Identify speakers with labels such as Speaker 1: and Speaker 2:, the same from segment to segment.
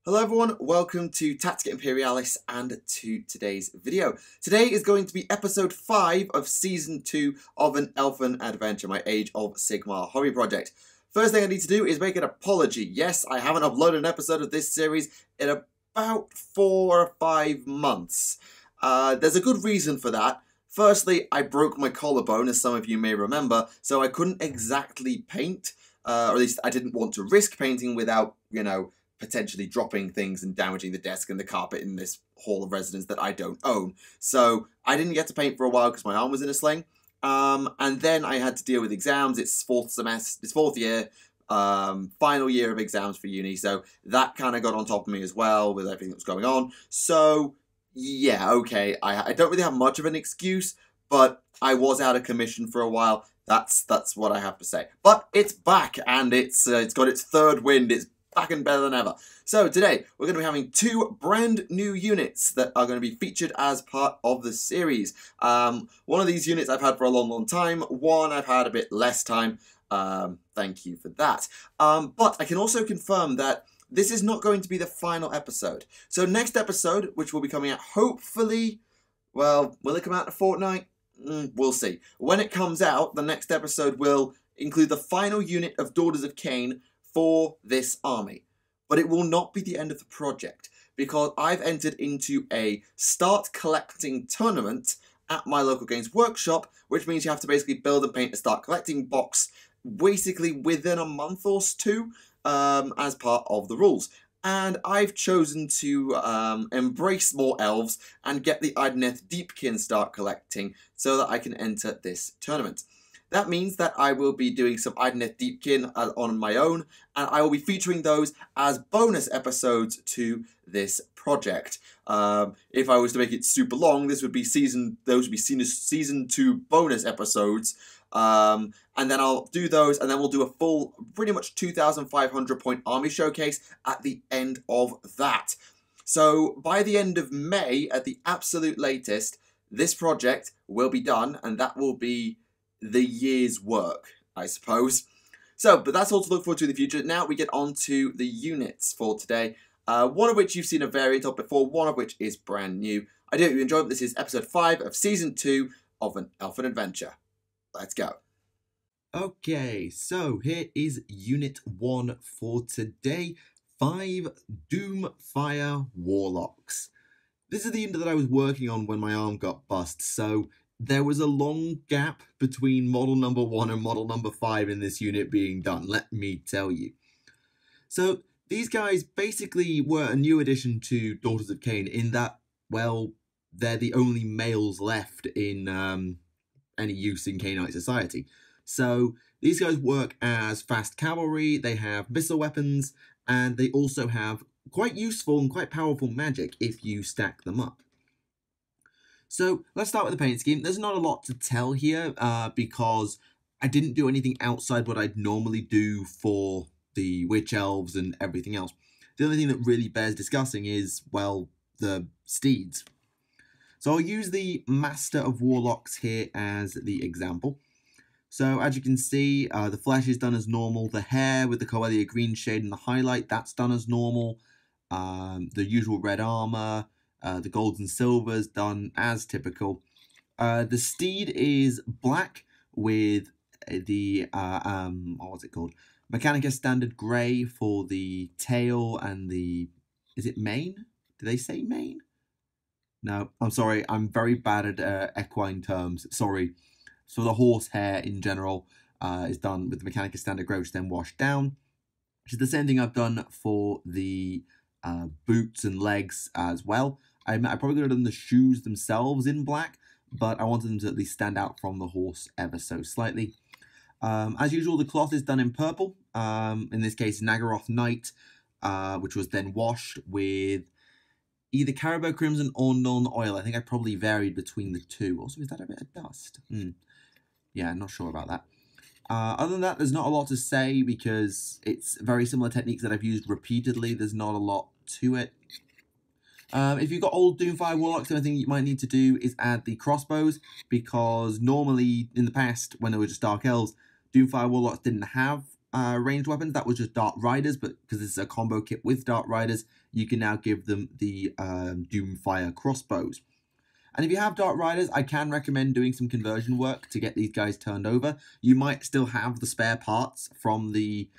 Speaker 1: Hello everyone, welcome to Tactica Imperialis and to today's video. Today is going to be episode 5 of season 2 of an Aelfen Adventure, my Age of Sigmar hobby project. First thing I need to do is make an apology. Yes, I haven't uploaded an episode of this series in about 4 or 5 months. There's a good reason for that. Firstly, I broke my collarbone, as some of you may remember, so I couldn't exactly paint, or at least I didn't want to risk painting without, potentially dropping things and damaging the desk and the carpet in this hall of residence that I don't own. So I didn't get to paint for a while because my arm was in a sling. And then I had to deal with exams. It's fourth year, final year of exams for uni. So that kind of got on top of me as well with everything that was going on. So yeah, okay, I don't really have much of an excuse, but I was out of commission for a while. That's what I have to say. But it's back, and it's got its third wind. It's back and better than ever. So today we're going to be having 2 brand new units that are going to be featured as part of the series. One of these units I've had for a long time. One I've had a bit less time. Thank you for that. But I can also confirm that this is not going to be the final episode. So next episode, which will be coming out hopefully, well, will it come out in a fortnight? We'll see. When it comes out, the next episode will include the final unit of Daughters of Cain for this army. But it will not be the end of the project, because I've entered into a start collecting tournament at my local games workshop, which means you have to basically build and paint a start collecting box basically within a month or 2 as part of the rules. And I've chosen to embrace more elves and get the Idoneth Deepkin start collecting so that I can enter this tournament. That means that I will be doing some Idoneth Deepkin on my own, and I will be featuring those as bonus episodes to this project. If I was to make it super long, those would be seen as season 2 bonus episodes. And then I'll do those, and then we'll do a full, pretty much 2,500 point army showcase at the end of that. So by the end of May, at the absolute latest, this project will be done, and that will be the year's work, I suppose. So, but that's all to look forward to in the future. Now we get on to the units for today. One of which you've seen a variant of before, one of which is brand new. I do hope you enjoyed. This is episode 5 of season 2 of an Aelfen Adventure. Let's go. Okay, so here is unit 1 for today. 5 Doomfire Warlocks. This is the unit that I was working on when my arm got bust, so there was a long gap between model number 1 and model number 5 in this unit being done, let me tell you. So these guys basically were a new addition to Daughters of Cain in that, well, they're the only males left in any use in Cainite society. So these guys work as fast cavalry, they have missile weapons, and they also have quite useful and quite powerful magic if you stack them up. So let's start with the paint scheme. There's not a lot to tell here because I didn't do anything outside what I'd normally do for the witch elves and everything else. The only thing that really bears discussing is, well, the steeds. So I'll use the Master of Warlocks here as the example. So as you can see, the flesh is done as normal. The hair with the Coelia green shade and the highlight, that's done as normal. The usual red armor. The golds and silvers done as typical. The steed is black with the what's it called? Mechanica standard grey for the tail and the, is it mane? Do they say mane? No, I'm sorry. I'm very bad at equine terms. Sorry. So the horse hair in general is done with the Mechanica standard grey, which then washed down. Which is the same thing I've done for the boots and legs as well. I probably could have done the shoes themselves in black, but I wanted them to at least stand out from the horse ever so slightly. As usual, the cloth is done in purple. In this case, Nagaroth Night, which was then washed with either Caribou Crimson or Nuln Oil. I think I probably varied between the two. Also, is that a bit of dust? Yeah, not sure about that. Other than that, there's not a lot to say because it's very similar techniques that I've used repeatedly. There's not a lot to it. If you've got old Doomfire Warlocks, the only thing you might need to do is add the crossbows, because normally in the past, when they were just Dark Elves, Doomfire Warlocks didn't have
Speaker 2: ranged weapons. That was just Dart Riders, but because this is a combo kit with Dart Riders, you can now give them the Doomfire crossbows. And if you have Dart Riders, I can recommend doing some conversion work to get these guys turned over. You might still have the spare parts from the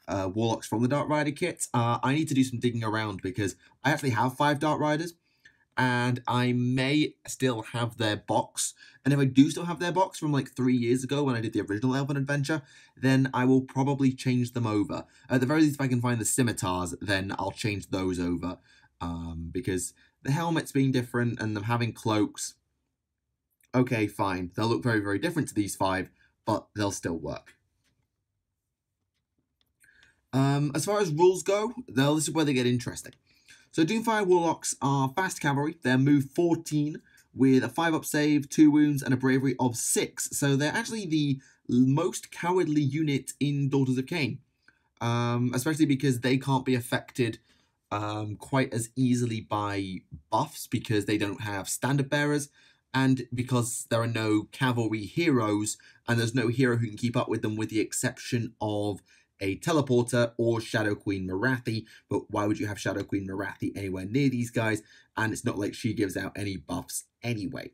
Speaker 2: Warlocks from the Dart Rider kit. I need to do some digging around because I actually have 5 Dart Riders, and I may still have their box. And if I do still have their box from like 3 years ago when I did the original Aelfen Adventure, then I will probably change them over. At the very least, if I can find the scimitars, then I'll change those over. Because the helmets being different and them having cloaks, okay, fine. They'll look very, very different to these 5, but they'll still work. As far as rules go, this is where they get interesting. So Doomfire Warlocks are fast cavalry. They're move 14 with a 5-up save, 2 wounds, and a bravery of 6. So they're actually the most cowardly unit in Daughters of Cain. Especially because they can't be affected quite as easily by buffs because they don't have standard bearers, and because there are no cavalry heroes, and there's no hero who can keep up with them with the exception of a teleporter or Shadow Queen Marathi. But why would you have Shadow Queen Marathi anywhere near these guys? And it's not like she gives out any buffs anyway.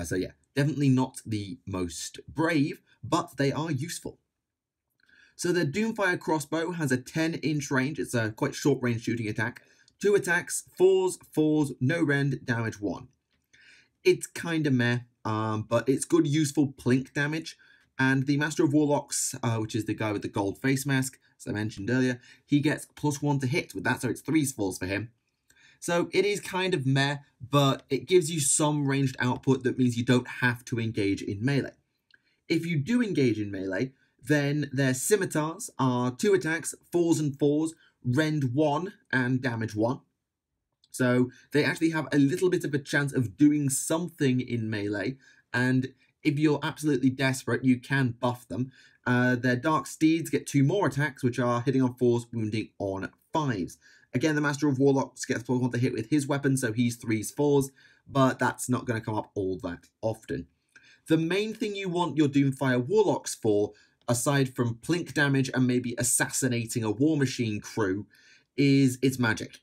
Speaker 2: So yeah, definitely not the most brave, but they are useful. So the Doomfire crossbow has a 10-inch range. It's a quite short range shooting attack. 2 attacks, 4s, no rend, damage 1. It's kind of meh, but it's good useful plink damage. And the Master of Warlocks, which is the guy with the gold face mask, as I mentioned earlier, he gets +1 to hit with that, so it's 3 falls for him. So it is kind of meh, but it gives you some ranged output that means you don't have to engage in melee. If you do engage in melee, then their scimitars are 2 attacks, 4s, rend 1, and damage 1. So they actually have a little bit of a chance of doing something in melee, and if you're absolutely desperate, you can buff them. Their Dark Steeds get 2 more attacks, which are hitting on 4s, wounding on 5s. Again, the Master of Warlocks gets +1 to hit with his weapon, so he's 3s, 4s, but that's not going to come up all that often. The main thing you want your Doomfire Warlocks for, aside from plink damage and maybe assassinating a War Machine crew, is its magic.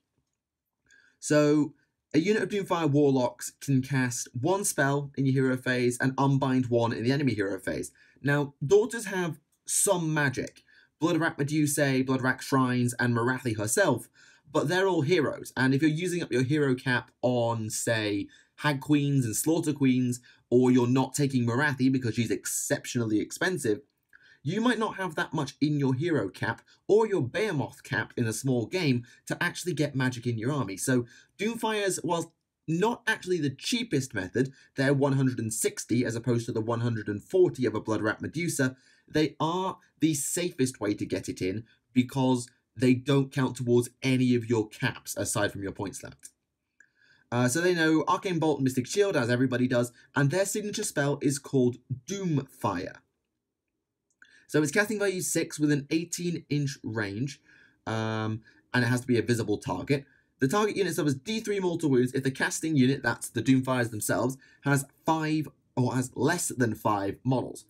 Speaker 2: So a unit of Doomfire Warlocks can cast 1 spell in your hero phase and unbind 1 in the enemy hero phase. Now, Daughters have some magic. Bloodwrack Medusae, Bloodwrack Shrines, and Marathi herself, but they're all heroes. And if you're using up your hero cap on, say, Hag Queens and Slaughter Queens, or you're not taking Marathi because she's exceptionally expensive, you might not have that much in your hero cap or your Behemoth cap in a small game to actually get magic in your army. So Doomfires, whilst not actually the cheapest method, they're 160 as opposed to the 140 of a Bloodwrack Medusa, they are the safest way to get it in because they don't count towards any of your caps aside from your points limit. So they know Arcane Bolt and Mystic Shield, as everybody does, and their signature spell is called Doomfire. So it's casting value 6 with an 18-inch range, and it has to be a visible target. The target unit suffers D3 mortal wounds if the casting unit, that's the Doomfires themselves, has 5 or has less than 5 models.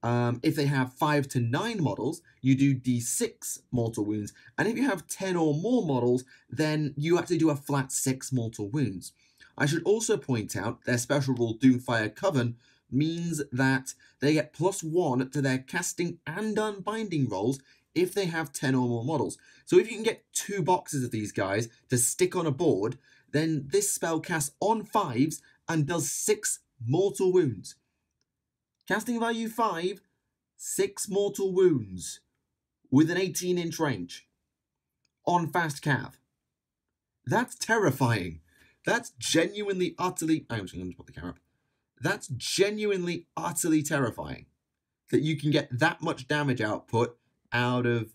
Speaker 2: If they have 5 to 9 models, you do D6 mortal wounds, and if you have 10 or more models, then you actually do a flat 6 mortal wounds. I should also point out their special rule Doomfire Coven means that they get +1 to their casting and unbinding rolls if they have 10 or more models. So if you can get 2 boxes of these guys to stick on a board, then this spell casts on 5s and does 6 mortal wounds. Casting value 5, 6 mortal wounds with an 18-inch range on fast cav. That's terrifying. That's genuinely, utterly... I'm just going to put the camera up. That's genuinely, utterly terrifying that you can get that much damage output out of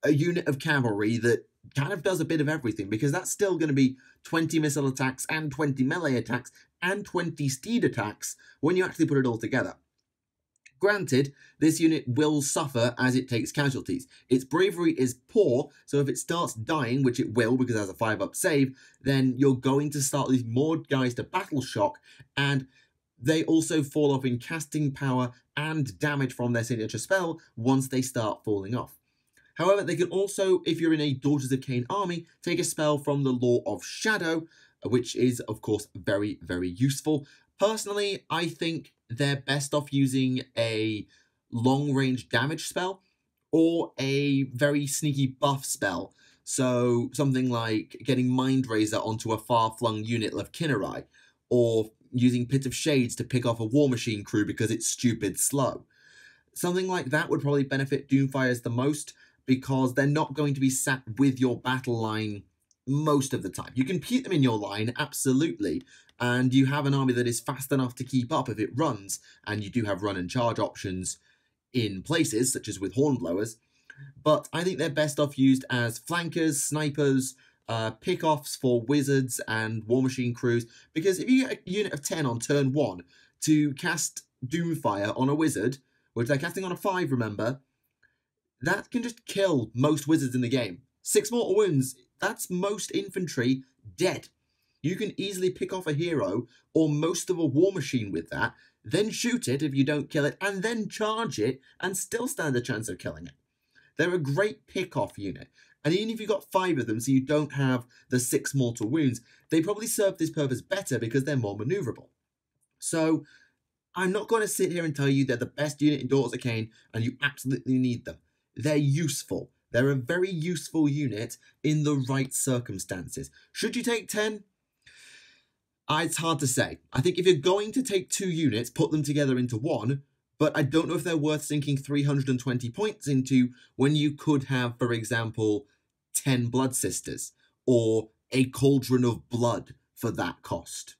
Speaker 2: a unit of cavalry that kind of does a bit of everything, because that's still going to be 20 missile attacks and 20 melee attacks and 20 steed attacks when you actually put it all together. Granted, this unit will suffer as it takes casualties. Its bravery is poor, so if it starts dying, which it will because it has a 5-up save, then you're going to start losing more guys to battle shock, and they also fall off in casting power and damage from their signature spell once they start falling off. However, they can also, if you're in a Daughters of Cain army, take a spell from the Law of Shadow, which is, of course, very, very useful. Personally, I think they're best off using a long-range damage spell or a very sneaky buff spell. So something like getting Mind Razor onto a far-flung unit of Kinnerai, or using Pit of Shades to pick off a War Machine crew because it's stupid slow. Something like that would probably benefit Doomfires the most, because they're not going to be sat with your battle line most of the time. You can keep them in your line, absolutely, and you have an army that is fast enough to keep up if it runs, and you do have run and charge options in places, such as with Hornblowers, but I think they're best off used as flankers, snipers, pick-offs for wizards and War Machine crews, because if you get a unit of 10 on turn 1 to cast Doomfire on a wizard, which they're casting on a 5, remember, that can just kill most wizards in the game. 6 mortal wounds, that's most infantry dead. You can easily pick off a hero or most of a War Machine with that, then shoot it if you don't kill it, and then charge it and still stand a chance of killing it. They're a great pick-off unit, and even if you've got 5 of them so you don't have the 6 mortal wounds, they probably serve this purpose better because they're more maneuverable. So I'm not going to sit here and tell you they're the best unit in Daughters of Cain and you absolutely need them. They're useful. They're a very useful unit in the right circumstances. Should you take 10? It's hard to say. I think if you're going to take 2 units, put them together into one, but I don't know if they're worth sinking 320 points into when you could have, for example, 10 Blood Sisters or a Cauldron of Blood for that cost.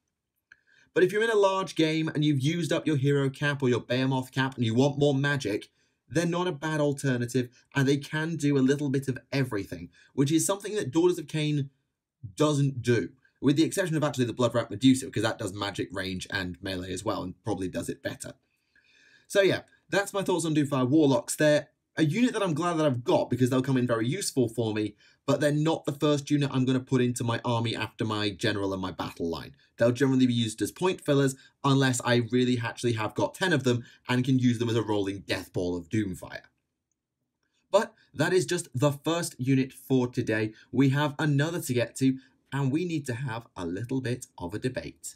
Speaker 2: But if you're in a large game and you've used up your hero cap or your Behemoth cap and you want more magic, they're not a bad alternative, and they can do a little bit of everything, which is something that Daughters of Cain doesn't do, with the exception of actually the Bloodwrapped Medusa, because that does magic, range, and melee as well, and probably does it better. So yeah, that's my thoughts on Doomfire Warlocks. They're a unit that I'm glad that I've got, because they'll come in very useful for me, but they're not the first unit I'm going to put into my army after my general and my battle line. They'll generally be used as point fillers, unless I really actually have got 10 of them and can use them as a rolling death ball of Doomfire. But that is just the first unit for today. We have another to get to, and we need to have a little bit of a debate.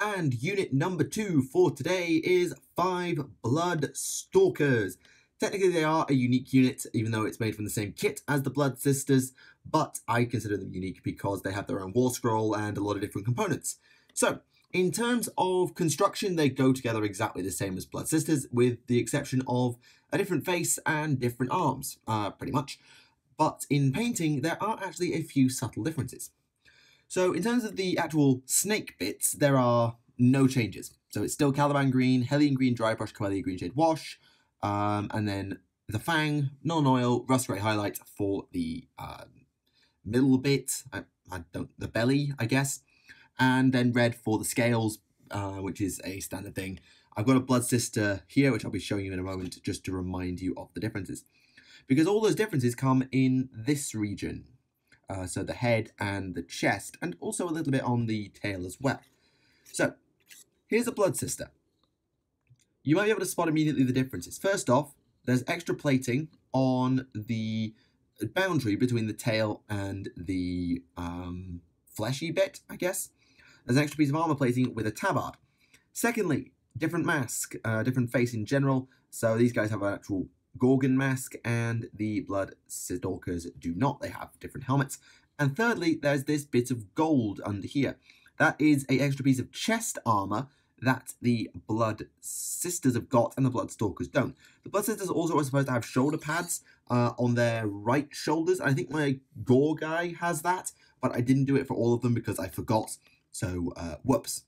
Speaker 2: And unit number 2 for today is 5 Blood Stalkers. Technically, they are a unique unit, even though it's made from the same kit as the Blood Sisters, but I consider them unique because they have their own war scroll and a lot of different components. So, in terms of construction, they go together exactly the same as Blood Sisters, with the exception of a different face and different arms, pretty much. But in painting, there are actually a few subtle differences. So, in terms of the actual snake bits, there are no changes. So, it's still Caliban Green, Hellion Green Dry Brush, Quellia Green Shade Wash, and then the Fang, non-oil, Rust Grey Highlight for the middle bit, the belly, I guess, and then red for the scales, which is a standard thing. I've got a Blood Sister here, which I'll be showing you in a moment, just to remind you of the differences. Because all those differences come in this region, so the head and the chest, and also a little bit on the tail as well. So, here's a Blood Sister. You might be able to spot immediately the differences. First off, there's extra plating on the boundary between the tail and the fleshy bit, I guess. There's an extra piece of armor plating with a tabard. Secondly, different mask, different face in general. So these guys have an actual Gorgon mask, and the Blood Stalkers do not. They have different helmets. And thirdly, there's this bit of gold under here. That is an extra piece of chest armor that the Blood Sisters have got and the Blood Stalkers don't. The Blood Sisters also are supposed to have shoulder pads on their right shoulders. I think my Gore guy has that, but I didn't do it for all of them because I forgot. So, whoops.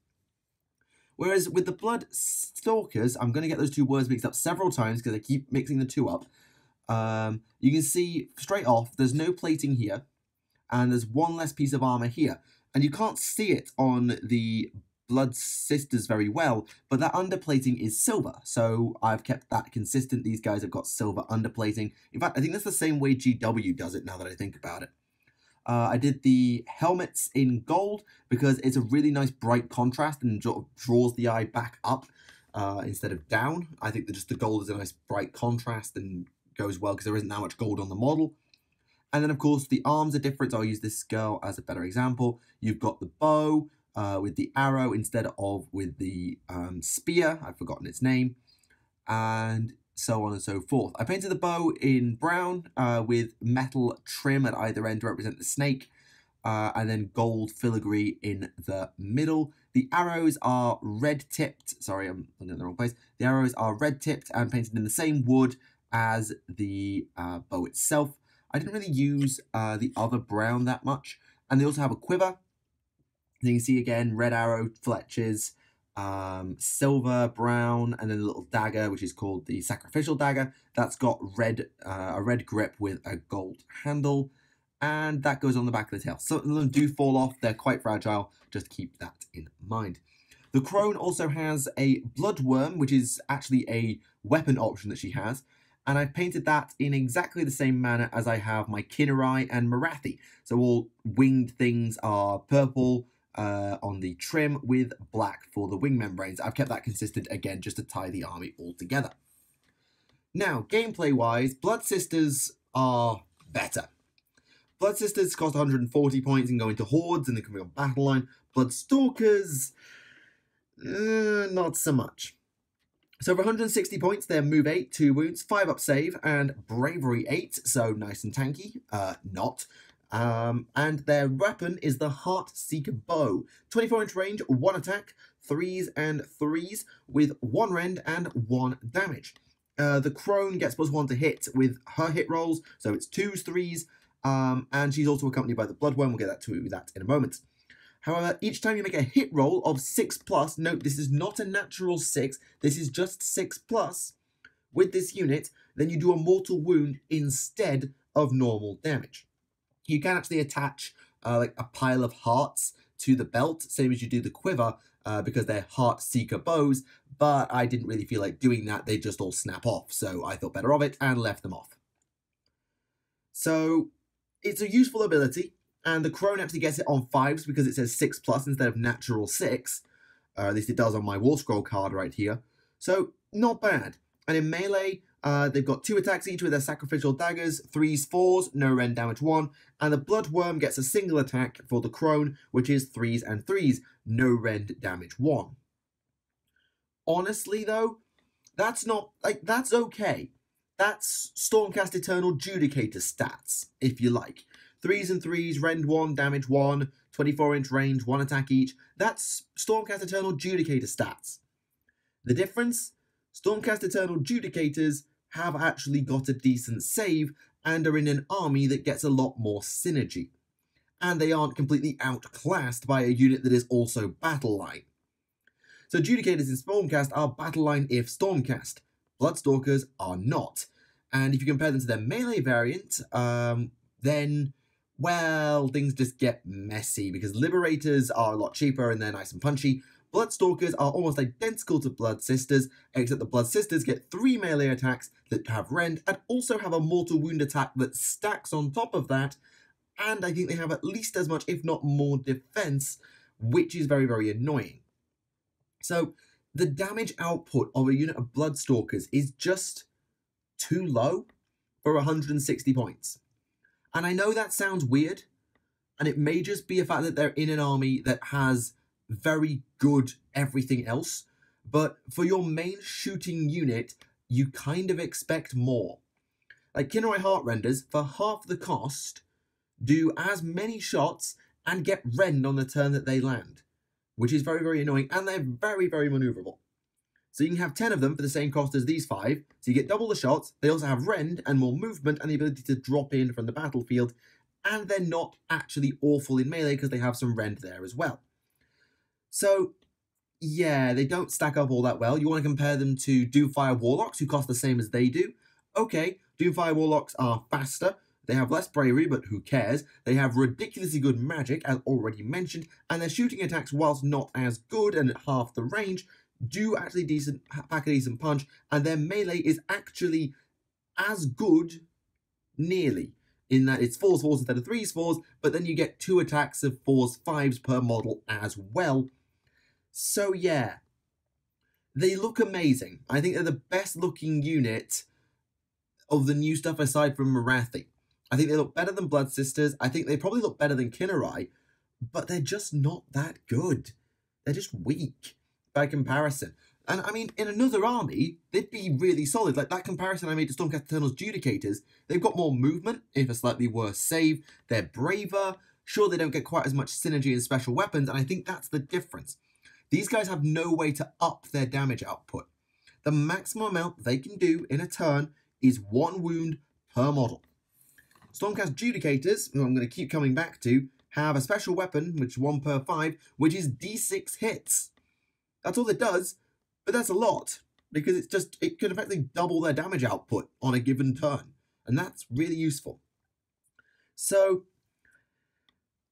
Speaker 2: Whereas with the Blood Stalkers, I'm going to get those two words mixed up several times because I keep mixing the two up. You can see straight off, there's no plating here, and there's one less piece of armor here. And you can't see it on the Blood Sisters very well, but that underplating is silver, so I've kept that consistent. These guys have got silver underplating. In fact, I think that's the same way GW does it now that I think about it. I did the helmets in gold because it's a really nice bright contrast and sort of draws the eye back up instead of down. I think that just the gold is a nice bright contrast and goes well because there isn't that much gold on the model. And then, of course, the arms are different. So I'll use this girl as a better example. You've got the bow with the arrow instead of with the spear. I've forgotten its name. And so on and so forth. I painted the bow in brown with metal trim at either end to represent the snake. And then gold filigree in the middle. The arrows are red-tipped. Sorry, I'm looking in the wrong place. The arrows are red-tipped and painted in the same wood as the bow itself. I didn't really use the other brown that much. And they also have a quiver. You can see again, red arrow fletches, silver, brown, and then a little dagger, which is called the sacrificial dagger. That's got a red grip with a gold handle. And that goes on the back of the tail. Some of them do fall off. They're quite fragile. Just keep that in mind. The crone also has a bloodworm, which is actually a weapon option that she has. And I've painted that in exactly the same manner as I have my Kinnerai and Marathi. So all winged things are purple on the trim with black for the wing membranes. I've kept that consistent again just to tie the army all together. Now, gameplay-wise, Blood Sisters are better. Blood Sisters cost 140 points and go into hordes and they can be on battle line. Blood Stalkers, not so much. So for 160 points, they're move 8, 2 wounds, 5 up save, and bravery 8, so nice and tanky. Not. And their weapon is the Heart Seeker Bow. 24-inch range, 1 attack, 3s and 3s, with 1 rend and 1 damage. The crone gets +1 to hit with her hit rolls, so it's 2s, 3s, and she's also accompanied by the Bloodworm. We'll get to that in a moment. However, each time you make a hit roll of 6+, note this is not a natural 6, this is just 6+, with this unit, then you do a mortal wound instead of normal damage. You can actually attach like a pile of hearts to the belt, same as you do the quiver, because they're Heart Seeker bows, but I didn't really feel like doing that, they just all snap off, so I thought better of it and left them off. So, it's a useful ability. And the crone actually gets it on 5s because it says 6+ instead of natural 6. At least it does on my War Scroll card right here. So, not bad. And in melee, they've got 2 attacks each with their sacrificial daggers, 3s, 4s, no rend damage 1. And the Bloodworm gets a single attack for the crone, which is 3s and 3s, no rend damage 1. Honestly, though, that's not, that's okay. That's Stormcast Eternal Judicator stats, if you like. 3s and 3s, rend 1, damage 1, 24-inch range, 1 attack each. That's Stormcast Eternal Judicator stats. The difference? Stormcast Eternal Judicators have actually got a decent save and are in an army that gets a lot more synergy. And they aren't completely outclassed by a unit that is also battle line. So Judicators in Stormcast are battle line if Stormcast. Bloodstalkers are not. And if you compare them to their melee variant, then, well, things just get messy because Liberators are a lot cheaper and they're nice and punchy. Bloodstalkers are almost identical to Blood Sisters, except the Blood Sisters get 3 melee attacks that have rend and also have a mortal wound attack that stacks on top of that. And I think they have at least as much, if not more, defense, which is very, very annoying. So, the damage output of a unit of Bloodstalkers is just too low for 160 points. And I know that sounds weird, and it may just be a fact that they're in an army that has very good everything else, but for your main shooting unit, you kind of expect more. Like Kinnerai Heartrenders, for half the cost, do as many shots and get rend on the turn that they land, which is very, very annoying, and they're very, very maneuverable. So you can have 10 of them for the same cost as these 5, so you get double the shots, they also have rend and more movement and the ability to drop in from the battlefield, and they're not actually awful in melee because they have some rend there as well. So, yeah, they don't stack up all that well. You want to compare them to Doomfire Warlocks, who cost the same as they do. Okay, Doomfire Warlocks are faster, they have less bravery, but who cares? They have ridiculously good magic, as already mentioned, and their shooting attacks, whilst not as good and at half the range, do actually pack a decent punch, and their melee is actually as good, nearly, in that it's 4s, 4s instead of 3s, 4s, but then you get 2 attacks of 4s, 5s per model as well. So yeah, they look amazing. I think they're the best looking unit of the new stuff aside from Marathi. I think they look better than Blood Sisters. I think they probably look better than Kinnerai, but they're just not that good. They're just weak by comparison. And I mean, in another army, they'd be really solid. Like that comparison I made to Stormcast Eternal's Judicators, they've got more movement, if a slightly worse save. They're braver. Sure, they don't get quite as much synergy in special weapons, and I think that's the difference. These guys have no way to up their damage output. The maximum amount they can do in a turn is 1 wound per model. Stormcast Judicators, who I'm going to keep coming back to, have a special weapon, which is 1 per 5, which is D6 hits. That's all it does, but that's a lot, because it can effectively double their damage output on a given turn, and that's really useful. So,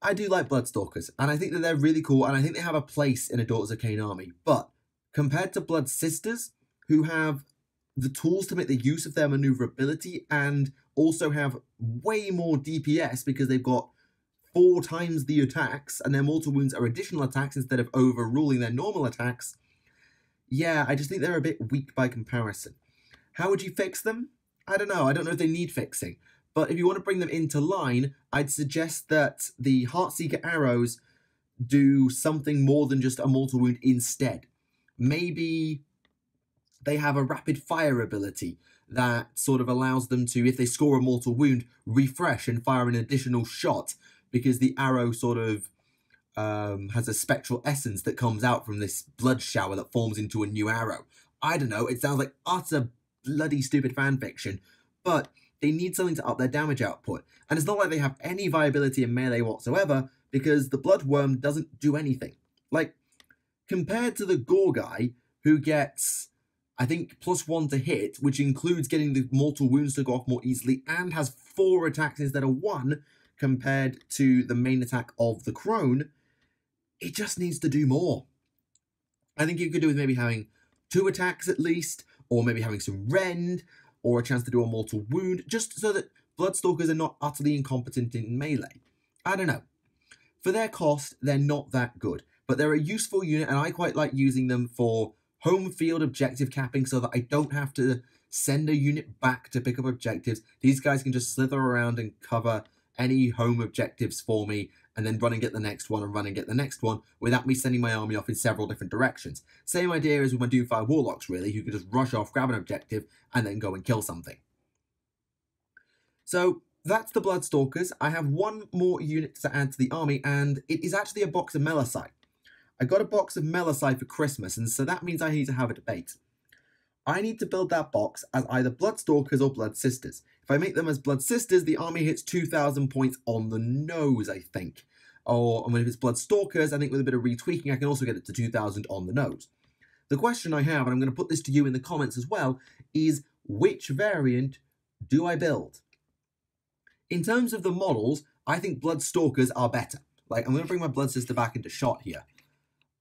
Speaker 2: I do like Bloodstalkers, and I think that they're really cool, and I think they have a place in a Daughters of Cain army, but compared to Blood Sisters, who have the tools to make the use of their maneuverability and also have way more DPS because they've got 4 times the attacks and their mortal wounds are additional attacks instead of overruling their normal attacks, yeah, I just think they're a bit weak by comparison. How would you fix them? I don't know. I don't know if they need fixing. But if you want to bring them into line, I'd suggest that the Heartseeker arrows do something more than just a mortal wound instead. Maybe they have a rapid fire ability that sort of allows them to, if they score a mortal wound, refresh and fire an additional shot because the arrow sort of has a spectral essence that comes out from this blood shower that forms into a new arrow. I don't know, it sounds like utter bloody stupid fanfiction, but they need something to up their damage output. And it's not like they have any viability in melee whatsoever, because the Bloodworm doesn't do anything. Like, compared to the Gore guy, who gets, I think, +1 to hit, which includes getting the mortal wounds to go off more easily, and has 4 attacks instead of 1, compared to the main attack of the Crone, it just needs to do more. I think you could do with maybe having 2 attacks at least, or maybe having some rend, or a chance to do a mortal wound, just so that Bloodstalkers are not utterly incompetent in melee. I don't know. For their cost, they're not that good, but they're a useful unit, and I quite like using them for home field objective capping so that I don't have to send a unit back to pick up objectives. These guys can just slither around and cover any home objectives for me, and then run and get the next one and run and get the next one without me sending my army off in several different directions. Same idea as with my Doomfire Warlocks, really, who can just rush off, grab an objective, and then go and kill something. So that's the Bloodstalkers. I have 1 more unit to add to the army, and it is actually a box of Melasai. I got a box of Melasai for Christmas, and so that means I need to have a debate. I need to build that box as either Bloodstalkers or Blood Sisters. If I make them as Blood Sisters, the army hits 2,000 points on the nose, I think. Or if it's Bloodstalkers, I think with a bit of retweaking, I can also get it to 2,000 on the nose. The question I have, and I'm going to put this to you in the comments as well, is which variant do I build? In terms of the models, I think Bloodstalkers are better. Like, I'm going to bring my Blood Sister back into shot here.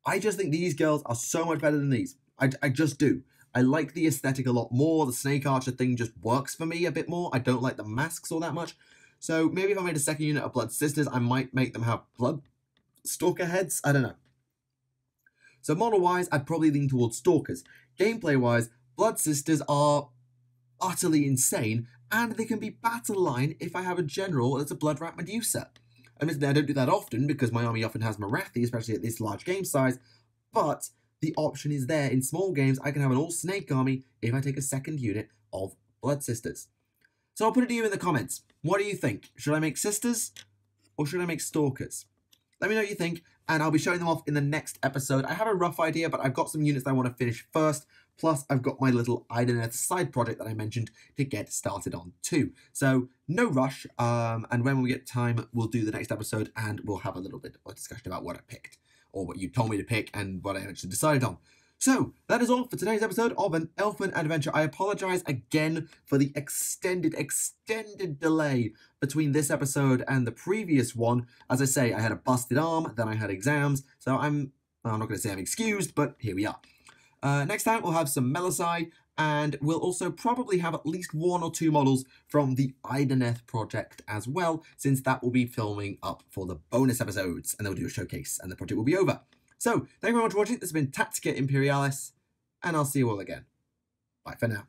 Speaker 2: I just think these girls are so much better than these. I just do. I like the aesthetic a lot more. The Snake Archer thing just works for me a bit more. I don't like the masks all that much. So maybe if I made a second unit of Blood Sisters, I might make them have Blood Stalker heads. I don't know. So model-wise, I'd probably lean towards Stalkers. Gameplay-wise, Blood Sisters are utterly insane, and they can be battle line if I have a general that's a Blood Rat Medusa. Admittedly, I don't do that often because my army often has Marathi, especially at this large game size, but the option is there. In small games, I can have an all-snake army if I take a second unit of Blood Sisters. So I'll put it to you in the comments. What do you think? Should I make Sisters or should I make Stalkers? Let me know what you think, and I'll be showing them off in the next episode. I have a rough idea, but I've got some units that I want to finish first, plus I've got my little Ideneth side project that I mentioned to get started on too. So no rush, and when we get time, we'll do the next episode, and we'll have a little bit of a discussion about what I picked, or what you told me to pick, and what I actually decided on. So, that is all for today's episode of an Aelfen Adventure. I apologise again for the extended delay between this episode and the previous one. As I say, I had a busted arm, then I had exams, so I'm not going to say I'm excused, but here we are. Next time, we'll have some Melasai, and we'll also probably have at least 1 or 2 models from the Ideneth project as well, since that will be filming up for the bonus episodes, and they'll do a showcase, and the project will be over. So, thank you very much for watching. This has been Tactica Imperialis, and I'll see you all again. Bye for now.